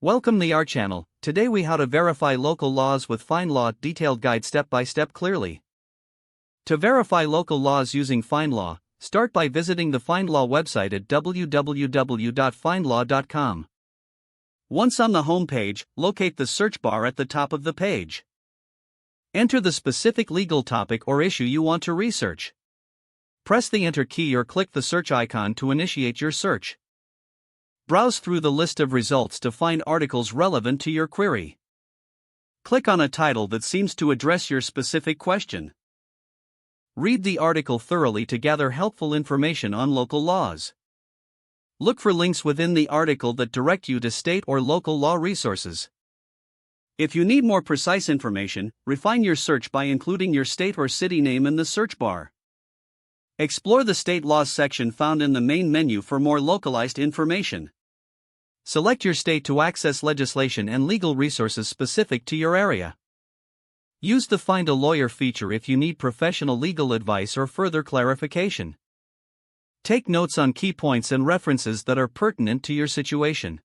Welcome to our channel. Today we how to verify local laws with FindLaw detailed guide step by step clearly. To verify local laws using FindLaw, start by visiting the FindLaw website at www.findlaw.com. Once on the home page, locate the search bar at the top of the page. Enter the specific legal topic or issue you want to research. Press the Enter key or click the search icon to initiate your search. Browse through the list of results to find articles relevant to your query. Click on a title that seems to address your specific question. Read the article thoroughly to gather helpful information on local laws. Look for links within the article that direct you to state or local law resources. If you need more precise information, refine your search by including your state or city name in the search bar. Explore the State Laws section found in the main menu for more localized information. Select your state to access legislation and legal resources specific to your area. Use the Find a Lawyer feature if you need professional legal advice or further clarification. Take notes on key points and references that are pertinent to your situation.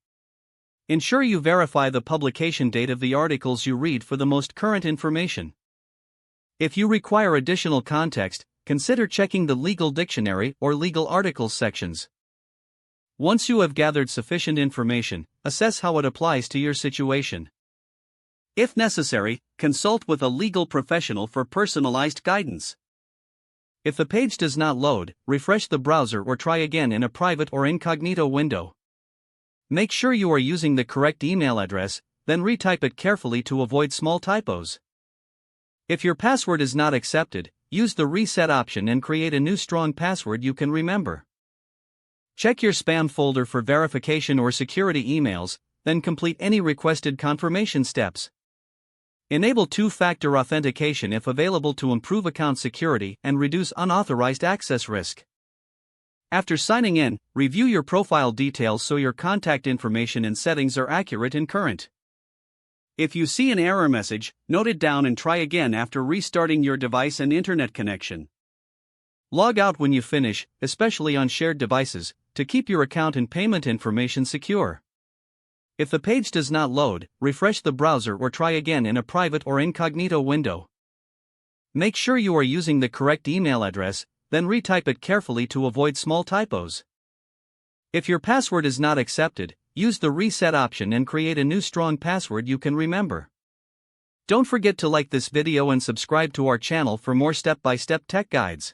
Ensure you verify the publication date of the articles you read for the most current information. If you require additional context, consider checking the legal dictionary or legal articles sections. Once you have gathered sufficient information, assess how it applies to your situation. If necessary, consult with a legal professional for personalized guidance. If the page does not load, refresh the browser or try again in a private or incognito window. Make sure you are using the correct email address, then retype it carefully to avoid small typos. If your password is not accepted, use the reset option and create a new strong password you can remember. Check your spam folder for verification or security emails, then complete any requested confirmation steps. Enable two-factor authentication if available to improve account security and reduce unauthorized access risk. After signing in, review your profile details so your contact information and settings are accurate and current. If you see an error message, note it down and try again after restarting your device and internet connection. Log out when you finish, especially on shared devices, to keep your account and payment information secure. If the page does not load, refresh the browser or try again in a private or incognito window. Make sure you are using the correct email address, then retype it carefully to avoid small typos. If your password is not accepted, use the reset option and create a new strong password you can remember. Don't forget to like this video and subscribe to our channel for more step-by-step tech guides.